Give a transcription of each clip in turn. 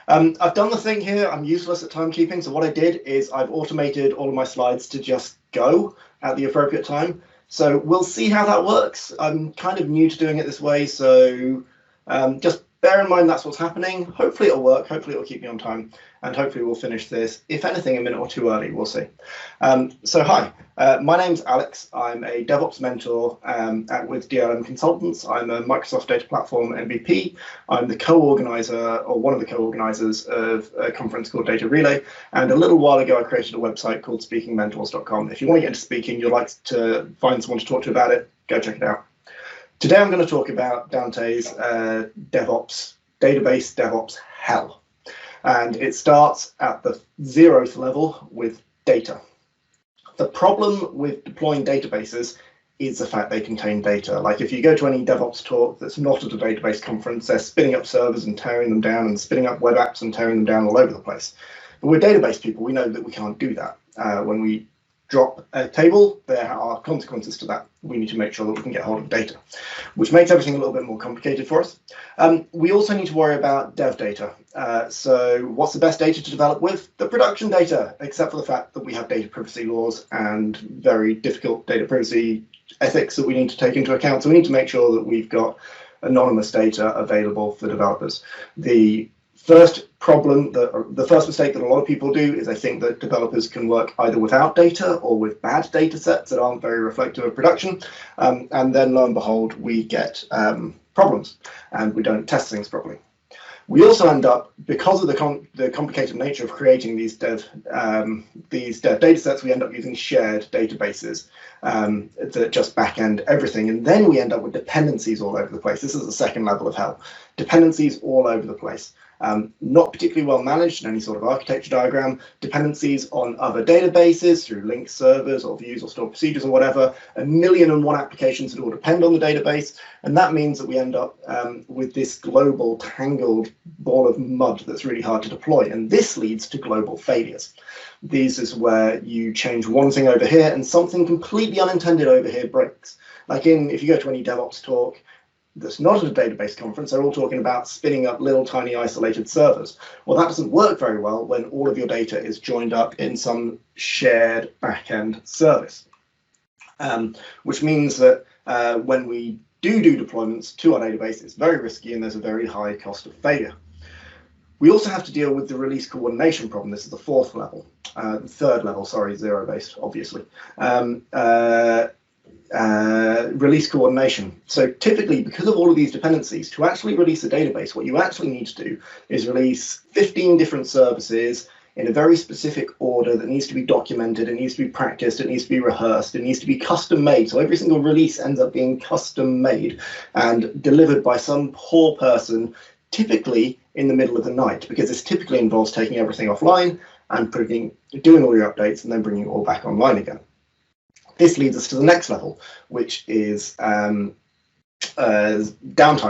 I've done the thing here. I'm useless at timekeeping. So what I did is I've automated all of my slides to just go at the appropriate time. So we'll see how that works. I'm kind of new to doing it this way. So just bear in mind that's what's happening. Hopefully it'll work. Hopefully it'll keep me on time. And hopefully we'll finish this, if anything, a minute or two early. We'll see. So hi, my name's Alex. I'm a DevOps mentor with DLM Consultants. I'm a Microsoft Data Platform MVP. I'm the co-organizer, or one of the co-organizers, of a conference called DataGrillen. And a little while ago, I created a website called speakingmentors.com. If you want to get into speaking, you'd like to find someone to talk to about it, go check it out. Today, I'm going to talk about Dante's database DevOps hell. And it starts at the 0th level with data. The problem with deploying databases is the fact they contain data. Like if you go to any DevOps talk that's not at a database conference, they're spinning up servers and tearing them down and spinning up web apps and tearing them down all over the place. But we're database people, we know that we can't do that. When we drop a table, there are consequences to that. We need to make sure that we can get hold of data, which makes everything a little bit more complicated for us. We also need to worry about dev data. So what's the best data to develop with? The production data, except for the fact that we have data privacy laws and very difficult data privacy ethics that we need to take into account. So we need to make sure that we've got anonymous data available for developers. The first mistake that a lot of people do is they think that developers can work either without data or with bad data sets that aren't very reflective of production. And then lo and behold, we get problems and we don't test things properly. We also end up, because of the complicated nature of creating these dev data sets, we end up using shared databases that just back-end everything. And then we end up with dependencies all over the place. This is the second level of hell. Dependencies all over the place. Not particularly well managed in any sort of architecture diagram, dependencies on other databases through linked servers or views or stored procedures or whatever, 1,000,001 applications that all depend on the database. And that means that we end up with this global tangled ball of mud that's really hard to deploy. And this leads to global failures. These is where you change one thing over here and something completely unintended over here breaks. Like if you go to any DevOps talk, that's not at a database conference, they're all talking about spinning up little tiny isolated servers. Well, that doesn't work very well when all of your data is joined up in some shared backend service, which means that when we do deployments to our database, it's very risky and there's a very high cost of failure. We also have to deal with the release coordination problem. This is the 4th level, 3rd level, sorry, zero-based, obviously. Release coordination. So typically, because of all of these dependencies, to actually release a database, what you actually need to do is release 15 different services in a very specific order that needs to be documented, it needs to be practiced, it needs to be rehearsed, it needs to be custom made. So every single release ends up being custom made and delivered by some poor person, typically in the middle of the night, because this typically involves taking everything offline and doing all your updates and then bringing it all back online again. This leads us to the next level, which is downtime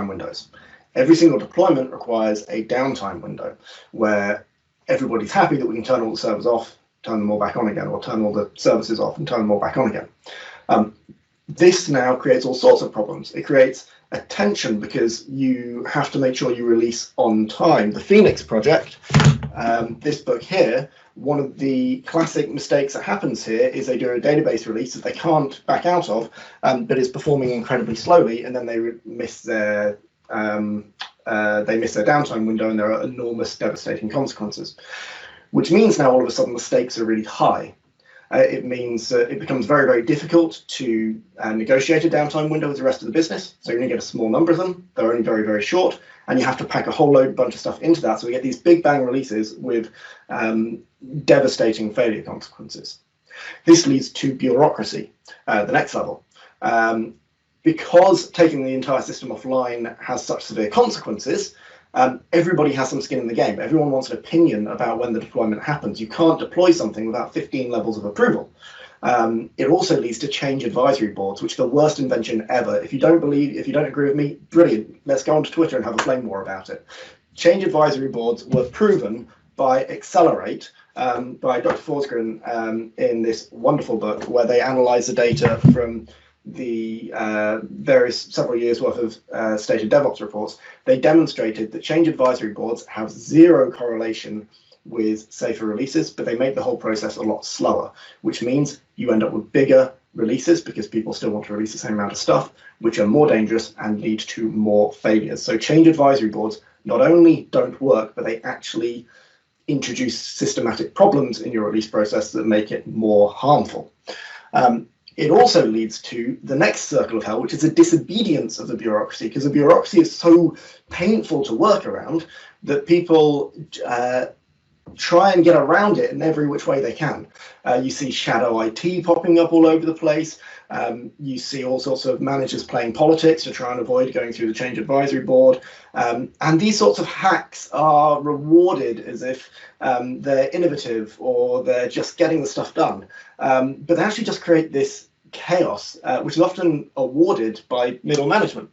windows. Every single deployment requires a downtime window where everybody's happy that we can turn all the servers off, turn them all back on again, or turn all the services off and turn them all back on again. This now creates all sorts of problems. It creates a tension because you have to make sure you release on time. The Phoenix project, this book here, one of the classic mistakes that happens here is they do a database release that they can't back out of, but is performing incredibly slowly, and then they miss their downtime window, and there are enormous, devastating consequences. Which means now all of a sudden the stakes are really high. It means it becomes very, very difficult to negotiate a downtime window with the rest of the business. So you're going to get a small number of them. They're only very, very short. And you have to pack a whole bunch of stuff into that. So we get these big bang releases with devastating failure consequences. This leads to bureaucracy, the next level. Because taking the entire system offline has such severe consequences, everybody has some skin in the game. Everyone wants an opinion about when the deployment happens. You can't deploy something without 15 levels of approval. It also leads to change advisory boards, which are the worst invention ever. If you don't agree with me, brilliant. Let's go onto Twitter and have a flame war about it. Change advisory boards were proven by Accelerate, by Dr. Forsgren in this wonderful book, where they analyze the data from the several years worth of stated DevOps reports, they demonstrated that change advisory boards have zero correlation with safer releases, but they make the whole process a lot slower, which means you end up with bigger releases because people still want to release the same amount of stuff, which are more dangerous and lead to more failures. So change advisory boards not only don't work, but they actually introduce systematic problems in your release process that make it more harmful. It also leads to the next circle of hell, which is a disobedience of the bureaucracy, because the bureaucracy is so painful to work around that people try and get around it in every which way they can. You see shadow IT popping up all over the place. You see all sorts of managers playing politics to try and avoid going through the change advisory board. And these sorts of hacks are rewarded as if they're innovative or they're just getting the stuff done. But they actually just create this chaos, which is often awarded by middle management.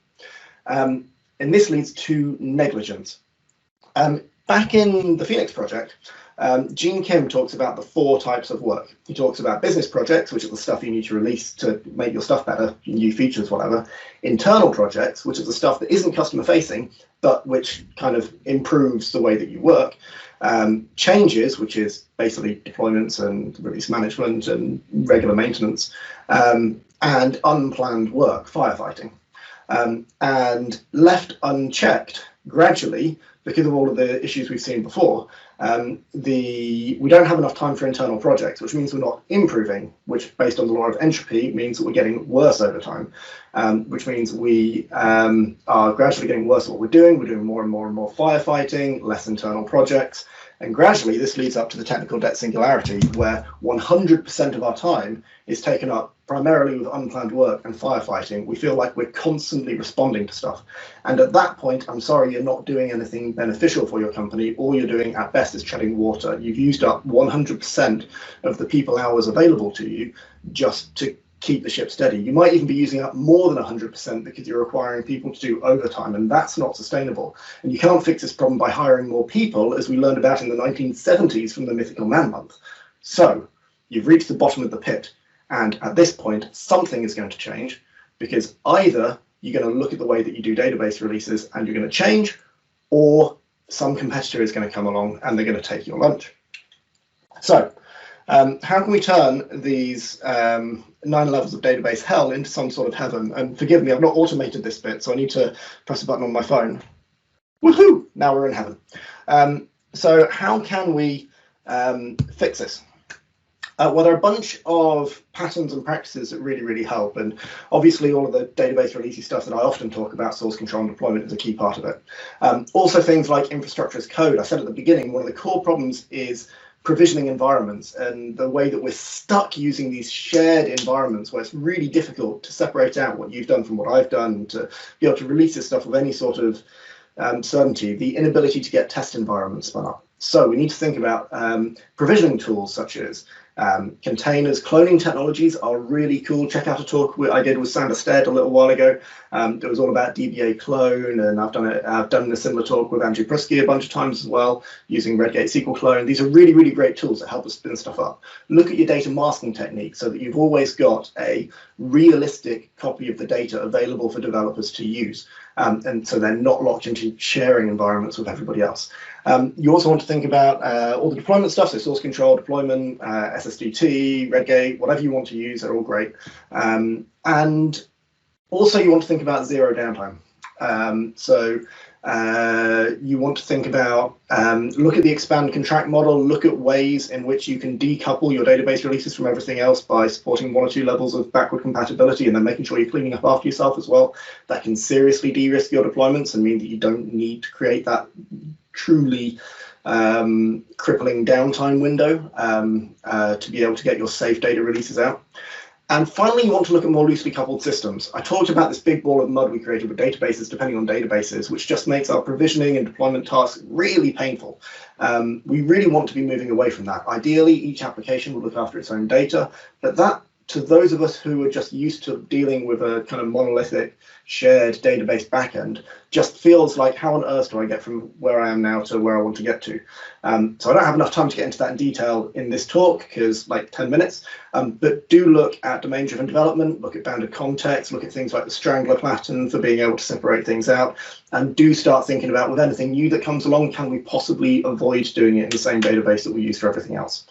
And this leads to negligence. Back in the Phoenix project, Gene Kim talks about the 4 types of work. He talks about business projects, which is the stuff you need to release to make your stuff better, new features, whatever. Internal projects, which is the stuff that isn't customer facing, but which kind of improves the way that you work. Changes, which is basically deployments and release management and regular maintenance, and unplanned work, firefighting. And left unchecked, gradually, because of all of the issues we've seen before, we don't have enough time for internal projects, which means we're not improving, which based on the law of entropy means that we're getting worse over time, which means we are gradually getting worse at what we're doing. We're doing more and more and more firefighting, less internal projects. And gradually this leads up to the technical debt singularity, where 100% of our time is taken up primarily with unplanned work and firefighting. We feel like we're constantly responding to stuff. And at that point, I'm sorry, you're not doing anything beneficial for your company. All you're doing at best is treading water. You've used up 100% of the people hours available to you just to keep the ship steady. You might even be using up more than 100% because you're requiring people to do overtime, and that's not sustainable. And you can't fix this problem by hiring more people, as we learned about in the 1970s from the Mythical Man Month. So you've reached the bottom of the pit. And at this point, something is going to change, because either you're going to look at the way that you do database releases and you're going to change, or some competitor is going to come along and they're going to take your lunch. So how can we turn these 9 levels of database hell into some sort of heaven? And forgive me, I've not automated this bit, so I need to press a button on my phone. Woohoo! Now we're in heaven. So how can we fix this? Well, there are a bunch of patterns and practices that really, really help. And obviously, all of the database releasey stuff that I often talk about, source control and deployment, is a key part of it. Also, things like infrastructure as code. I said at the beginning, one of the core problems is provisioning environments and the way that we're stuck using these shared environments where it's really difficult to separate out what you've done from what I've done, to be able to release this stuff with any sort of certainty, the inability to get test environments spun up. So we need to think about provisioning tools such as containers. Cloning technologies are really cool. Check out a talk I did with Sander Stead a little while ago. It was all about DBA clone, and I've done a similar talk with Andrew Prusky a bunch of times as well, using Redgate SQL clone. These are really, really great tools that help us spin stuff up. Look at your data masking technique so that you've always got a realistic copy of the data available for developers to use. And so they're not locked into sharing environments with everybody else. You also want to think about all the deployment stuff, so source control, deployment, SSDT, Redgate, whatever you want to use, they're all great. And also you want to think about zero downtime. You want to think about, look at the expand contract model, look at ways in which you can decouple your database releases from everything else by supporting 1 or 2 levels of backward compatibility, and then making sure you're cleaning up after yourself as well. That can seriously de-risk your deployments and mean that you don't need to create that truly crippling downtime window to be able to get your safe data releases out. And finally, you want to look at more loosely coupled systems. I talked about this big ball of mud we created with databases depending on databases, which just makes our provisioning and deployment tasks really painful. We really want to be moving away from that. Ideally, each application will look after its own data, but that to those of us who are just used to dealing with a kind of monolithic shared database backend, just feels like, how on earth do I get from where I am now to where I want to get to? So I don't have enough time to get into that in detail in this talk, because like 10 minutes, but do look at domain-driven development, look at bounded context, look at things like the strangler pattern for being able to separate things out, and do start thinking about, with anything new that comes along, can we possibly avoid doing it in the same database that we use for everything else?